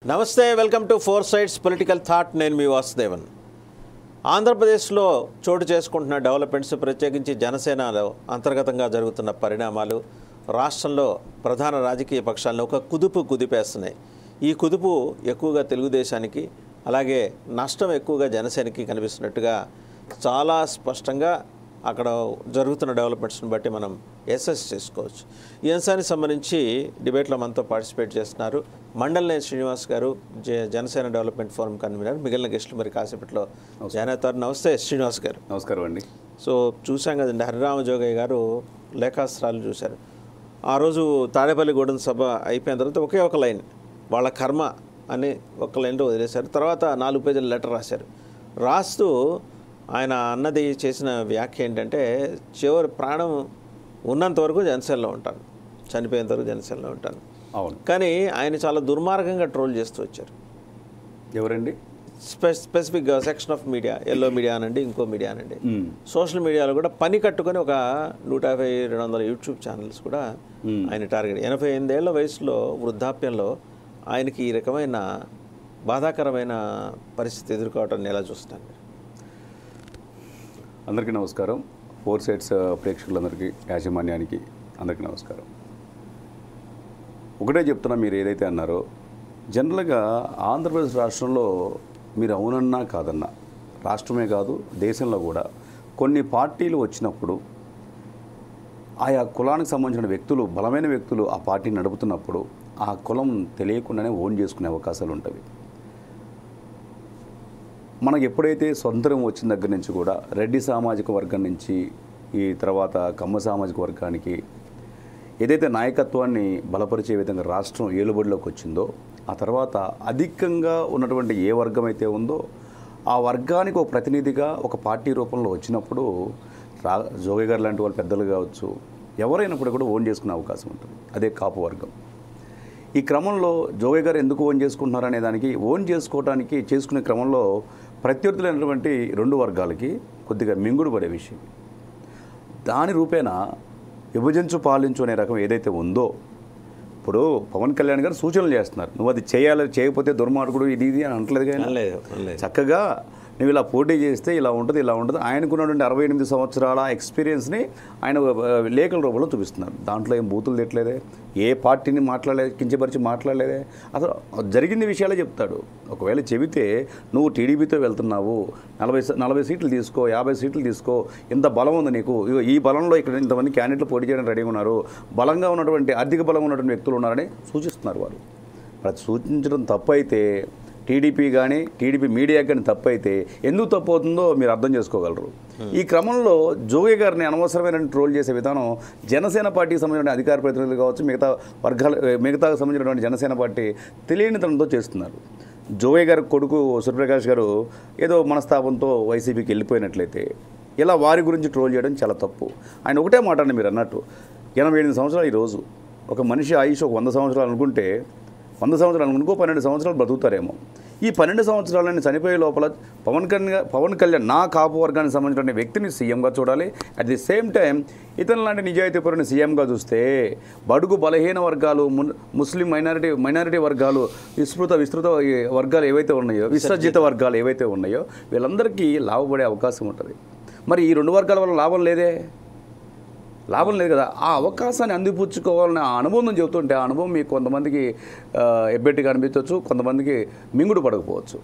నమస్తే welcome to four sides political thought నేను మీ వాసుదేవన్. ఆంధ్రప్రదేశ్లో చోటు చేసుకుంటున్న డెవలప్మెంట్స్, ప్రత్యేకించి జనసేనలో అంతర్గతంగా జరుగుతున్న పరిణామాలు రాష్ట్రంలో ప్రధాన రాజకీయ పక్షాలను ఒక కుదుపు కుదిపేస్తున్నాయి. ఈ కుదుపు ఎక్కువగా తెలుగుదేశానికి, అలాగే నష్టం ఎక్కువగా జనసేనకి కనిపిస్తున్నట్టుగా చాలా స్పష్టంగా అక్కడ జరుగుతున్న డెవలప్మెంట్స్ని బట్టి మనం అసెస్ చేసుకోవచ్చు. ఈ అంశానికి సంబంధించి డిబేట్లో మనతో పార్టిసిపేట్ చేస్తున్నారు మండలనేని శ్రీనివాస్ గారు, జనసేన డెవలప్మెంట్ ఫోరం కన్వీనర్. మిగిలిన గెస్టులు మరి కాసేపట్లో జాయిన్ అవుతారు. నమస్తే శ్రీనివాస్ గారు. నమస్కారం అండి. సో చూసాం కదండి, హరిరామజోగయ్య గారు లేఖాస్త్రాలు చూశారు. ఆ రోజు తాడేపల్లిగూడెం సభ అయిపోయిన తర్వాత ఒకే ఒక లైన్, వాళ్ళ కర్మ అని ఒక లైన్లో వదిలేశారు. తర్వాత 4 పేజీల లెటర్ రాశారు. రాస్తూ ఆయన అన్నది చేసిన వ్యాఖ్య ఏంటంటే, చివరి ప్రాణం ఉన్నంత వరకు జనసేనలో ఉంటాను, చనిపోయేంత వరకు జనసేనలో ఉంటాను. అవును, కానీ ఆయన చాలా దుర్మార్గంగా ట్రోల్ చేస్తూ వచ్చారు. ఎవరండి? స్పెసిఫిక్గా section of media, yellow media అనండి, ఇంకో మీడియా అనండి, సోషల్ మీడియాలో కూడా పని కట్టుకొని ఒక 150-200 యూట్యూబ్ ఛానల్స్ కూడా ఆయన టార్గెట్. 88 ఏళ్ల వయసులో, వృద్ధాప్యంలో ఆయనకి ఈ రకమైన బాధాకరమైన పరిస్థితి ఎదుర్కోవటాన్ని ఎలా చూస్తాను? అందరికీ నమస్కారం. ఫోర్ సైడ్స్ ప్రేక్షకులందరికీ, యాజమాన్యానికి అందరికీ నమస్కారం. ఒకటే చెప్తున్నా, మీరు ఏదైతే అన్నారో, జనరల్గా ఆంధ్రప్రదేశ్ రాష్ట్రంలో మీరు అవునన్నా కాదన్నా, రాష్ట్రమే కాదు దేశంలో కూడా కొన్ని పార్టీలు వచ్చినప్పుడు ఆయా కులానికి సంబంధించిన వ్యక్తులు, బలమైన వ్యక్తులు ఆ పార్టీని నడుపుతున్నప్పుడు ఆ కులం తెలియకుండానే ఓన్ చేసుకునే అవకాశాలు ఉంటాయి. మనకు ఎప్పుడైతే స్వతంత్రం వచ్చిన దగ్గర నుంచి కూడా రెడ్డి సామాజిక వర్గం నుంచి ఈ తర్వాత కమ్మ సామాజిక వర్గానికి ఏదైతే నాయకత్వాన్ని బలపరిచే విధంగా రాష్ట్రం ఏలుబడిలోకి వచ్చిందో, ఆ తర్వాత అధికంగా ఉన్నటువంటి ఏ వర్గం అయితే ఉందో ఆ వర్గానికి ఒక ప్రతినిధిగా ఒక పార్టీ రూపంలో వచ్చినప్పుడు జోగయ్య గారు లాంటి వాళ్ళు పెద్దలు కావచ్చు, ఎవరైనప్పుడు కూడా ఓన్ చేసుకునే అవకాశం ఉంటుంది. అదే కాపు వర్గం. ఈ క్రమంలో జోగయ్య గారు ఎందుకు ఓన్ చేసుకుంటున్నారు అనే దానికి, ఓన్ చేసుకోవడానికి చేసుకునే క్రమంలో ప్రత్యర్థులైనటువంటి 2 వర్గాలకి కొద్దిగా మింగుడు పడే విషయం. దాని రూపేణ విభజించు పాలించు అనే రకం ఏదైతే ఉందో, ఇప్పుడు పవన్ కళ్యాణ్ గారు సూచనలు చేస్తున్నారు, నువ్వు అది చేయాలి, చేయకపోతే దుర్మార్గుడు ఇది అని అంటలేదు. కానీ చక్కగా నువ్వు ఇలా పోటీ చేస్తే ఇలా ఉంటుంది, ఇలా ఉంటుంది. ఆయనకున్నటువంటి 68 సంవత్సరాల ఎక్స్పీరియన్స్ని ఆయన లేఖల రూపంలో చూపిస్తున్నారు. దాంట్లో ఏం బూతులు తిట్టలేదే, ఏ పార్టీని మాట్లాడలేదు, కించపరిచి మాట్లాడలేదే, అసలు జరిగింది విషయాలే చెప్తాడు. ఒకవేళ చెబితే నువ్వు టీడీపీతో వెళ్తున్నావు, 40 సీట్లు తీసుకో, 50 సీట్లు తీసుకో, ఇంత బలం ఉంది నీకు, ఈ బలంలో ఇక్కడ ఇంతమంది క్యాండిడేట్లు పోటీ చేయడానికి రెడీగా ఉన్నారు, బలంగా ఉన్నటువంటి ఆర్థిక బలం ఉన్నటువంటి వ్యక్తులు ఉన్నారని సూచిస్తున్నారు వారు. ప్రతి సూచించడం తప్పు అయితే, టీడీపీ కానీ టీడీపీ మీడియా కానీ తప్పు అయితే ఎందుకు తప్పు అవుతుందో మీరు అర్థం చేసుకోగలరు. ఈ క్రమంలో జోగయ్య గారిని అనవసరమైన ట్రోల్ చేసే విధానం జనసేన పార్టీకి సంబంధించిన అధికార ప్రతినిధులు కావచ్చు, మిగతా సంబంధించినటువంటి జనసేన పార్టీ తెలియనితనంతో చేస్తున్నారు. జోగయ్య గారి కొడుకు సూర్యప్రకాష్ గారు ఏదో మనస్తాపంతో వైసీపీకి వెళ్ళిపోయినట్లయితే ఇలా వారి గురించి ట్రోల్ చేయడం చాలా తప్పు. ఆయన ఒకటే మాట అండి, మీరు అన్నట్టు 88 సంవత్సరాలు ఈరోజు ఒక మనిషి ఆయుష్ ఒక 100 సంవత్సరాలు అనుకుంటే, 100 సంవత్సరాలు అనుకో 12 సంవత్సరాలు బ్రతుకుతారేమో. ఈ 12 సంవత్సరాలని చనిపోయే లోపల పవన్ కళ్యాణ్ నా కాపు వర్గానికి సంబంధించిన వ్యక్తిని సీఎంగా చూడాలి. అట్ ది సేమ్ టైం ఇతను లాంటి నిజాయితీపరుని సీఎంగా చూస్తే బడుగు బలహీన వర్గాలు, ముస్లిం మైనారిటీ వర్గాలు, విస్తృత వర్గాలు ఏవైతే ఉన్నాయో, విసర్జిత వర్గాలు ఏవైతే ఉన్నాయో వీళ్ళందరికీ లాభపడే అవకాశం ఉంటుంది. మరి ఈ 2 వర్గాల వల్ల లాభం లేదు కదా. ఆ అవకాశాన్ని అందిపుచ్చుకోవాలనే ఆ అనుభవం చెబుతుంటే, ఆ అనుభవం మీకు కొంతమందికి ఎబ్బెట్టిగా అనిపించవచ్చు, కొంతమందికి మింగుడు పడకపోవచ్చు.